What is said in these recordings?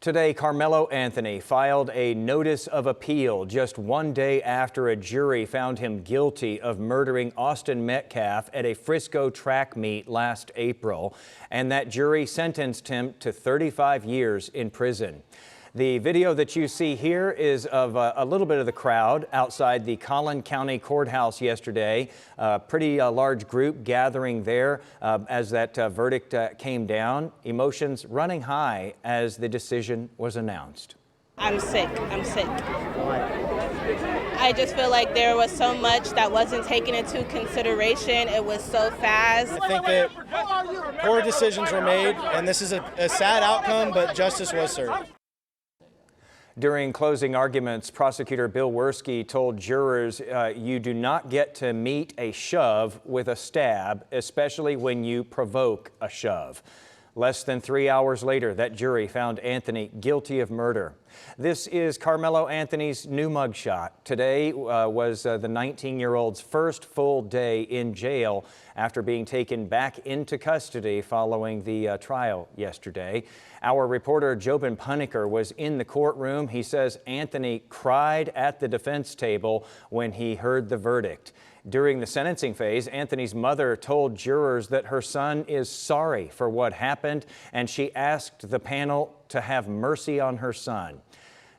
Today, Karmelo Anthony filed a notice of appeal just one day after a jury found him guilty of murdering Austin Metcalf at a Frisco track meet last April, and that jury sentenced him to 35 years in prison. The video that you see here is of a little bit of the crowd outside the Collin-County courthouse yesterday. A pretty large group gathering there as that verdict came down. Emotions running high as the decision was announced. I'm sick. I just feel like there was so much that wasn't taken into consideration. It was so fast. I think that poor decisions were made, and this is a sad outcome, but justice was served. During closing arguments, prosecutor Bill Werski told jurors you do not get to meet a shove with a stab, especially when you provoke a shove. Less than 3 hours later, that jury found Anthony guilty of murder. This is Karmelo Anthony's new mugshot. Today was the 19-year-old's first full day in jail after being taken back into custody following the trial yesterday. Our reporter Jobin Puniker was in the courtroom. He says Anthony cried at the defense table when he heard the verdict. During the sentencing phase, Anthony's mother told jurors that her son is sorry for what happened, and she asked the panel to have mercy on her son.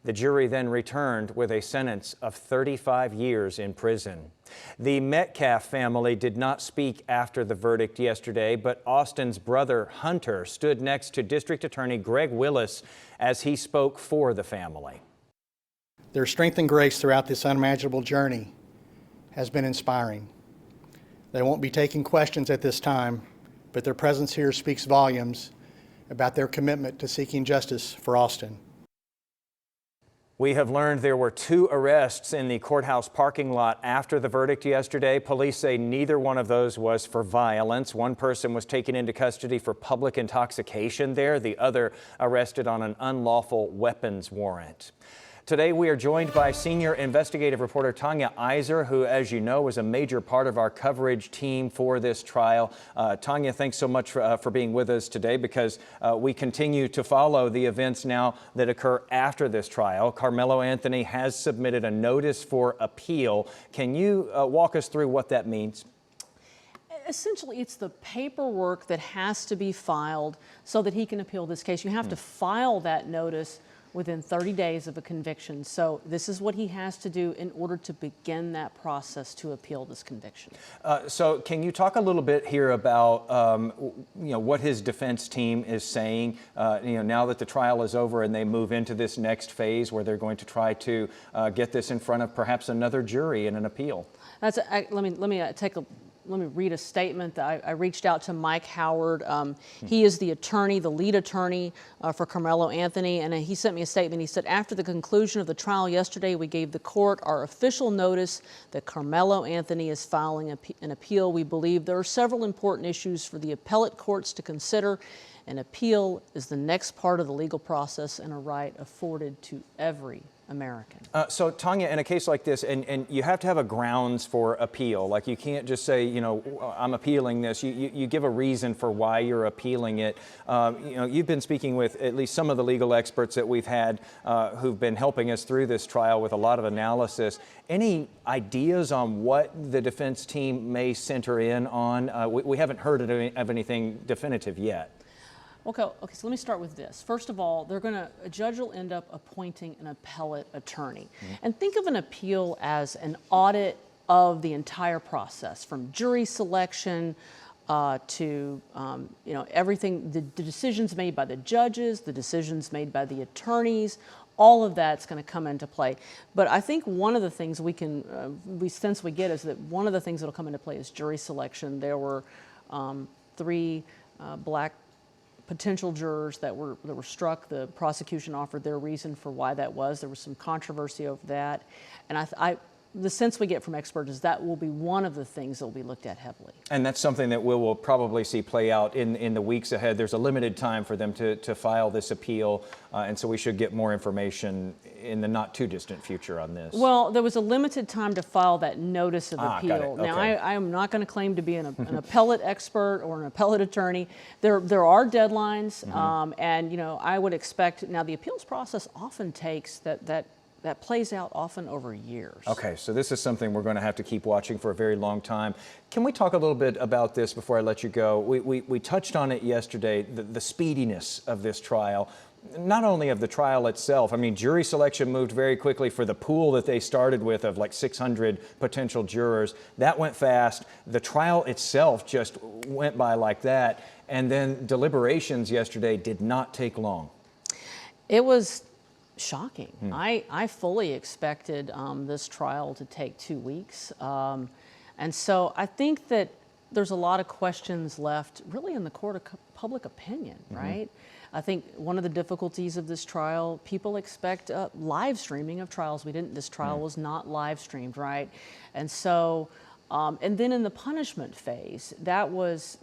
The jury then returned with a sentence of 35 years in prison. The Metcalf family did not speak after the verdict yesterday, but Austin's brother Hunter stood next to District Attorney Greg Willis as he spoke for the family. Their strength and grace throughout this unimaginable journey has been inspiring. They won't be taking questions at this time, but their presence here speaks volumes about their commitment to seeking justice for Austin. We have learned there were 2 arrests in the courthouse parking lot after the verdict yesterday. Police say neither one of those was for violence. One person was taken into custody for public intoxication there. The other arrested on an unlawful weapons warrant. Today, we are joined by senior investigative reporter Tanya Eiserer, who, as you know, was a major part of our coverage team for this trial. Tanya, thanks so much for being with us today, because we continue to follow the events now that occur after this trial. Karmelo Anthony has submitted a notice for appeal. Can you walk us through what that means? Essentially, it's the paperwork that has to be filed so that he can appeal this case. You have to file that notice within 30 days of a conviction. So this is what he has to do in order to begin that process to appeal this conviction. So can you talk a little bit here about what his defense team is saying now that the trial is over and they move into this next phase where they're going to try to get this in front of perhaps another jury in an appeal? Let me read a statement that I reached out to Mike Howard. He is the attorney, the lead attorney for Karmelo Anthony, and he sent me a statement. He said, after the conclusion of the trial yesterday, we gave the court our official notice that Karmelo Anthony is filing an appeal. We believe there are several important issues for the appellate courts to consider. An appeal is the next part of the legal process and a right afforded to every American. So, Tanya, in a case like this, and you have to have a grounds for appeal. Like, you can't just say, I'm appealing this. You give a reason for why you're appealing it. You've been speaking with at least some of the legal experts that we've had who've been helping us through this trial with a lot of analysis. Any ideas on what the defense team may center in on? We haven't heard of anything definitive yet. Okay, so let me start with this. First of all, a judge will end up appointing an appellate attorney. And think of an appeal as an audit of the entire process, from jury selection to everything, the decisions made by the judges, the decisions made by the attorneys. All of that's going to come into play. But I think one of the things we sense we get is that one of the things that will come into play is jury selection. There were 3 black potential jurors that were struck. The prosecution offered their reason for why that was. There was some controversy over that. And the sense we get from experts is that will be one of the things that will be looked at heavily. And that's something that we will probably see play out in the weeks ahead. There's a limited time for them to file this appeal, and so we should get more information in the not too distant future on this. Well, there was a limited time to file that notice of Got appeal. it. Now, Okay. I am not going to claim to be an appellate expert or an appellate attorney. There are deadlines, and you know, I would expect, now the appeals process often takes that plays out often over years. Okay, so this is something we're going to have to keep watching for a very long time. Can we talk a little bit about this before I let you go? We touched on it yesterday, the speediness of this trial. Not only of the trial itself, I mean, jury selection moved very quickly for the pool that they started with of like 600 potential jurors. That went fast. The trial itself just went by like that. And then deliberations yesterday did not take long. It was shocking. I fully expected this trial to take 2 weeks. And so I think that there's a lot of questions left really in the court of public opinion, right? I think one of the difficulties of this trial, people expect live streaming of trials. This trial was not live streamed, right? And so, and then in the punishment phase,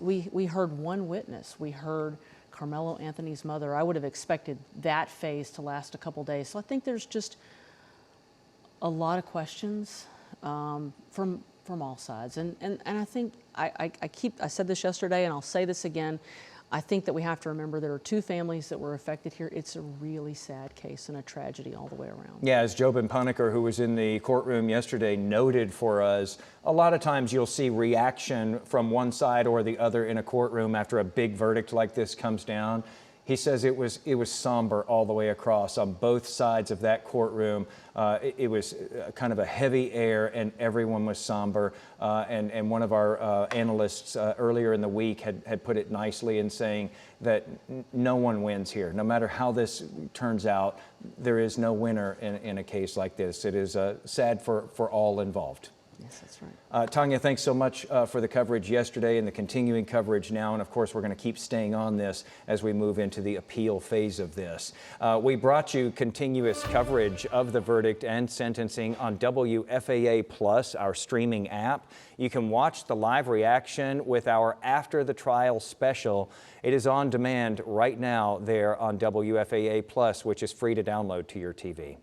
we heard one witness. We heard Karmelo Anthony's mother. I would have expected that phase to last a couple days. So I think there's just a lot of questions from all sides. And I think I said this yesterday and I'll say this again. I think that we have to remember there are 2 families that were affected here. It's a really sad case and a tragedy all the way around. Yeah, as Jobin Puneker, who was in the courtroom yesterday, noted for us, a lot of times you'll see reaction from one side or the other in a courtroom after a big verdict like this comes down. He says it was somber all the way across on both sides of that courtroom. It was kind of a heavy air and everyone was somber. And one of our analysts earlier in the week had put it nicely in saying that no one wins here. No matter how this turns out, there is no winner in a case like this. It is sad for all involved. Yes, that's right. Tanya, thanks so much for the coverage yesterday and the continuing coverage now. And of course, we're going to keep staying on this as we move into the appeal phase of this. We brought you continuous coverage of the verdict and sentencing on WFAA Plus, our streaming app. You can watch the live reaction with our After the Trial special. It is on demand right now there on WFAA Plus, which is free to download to your TV.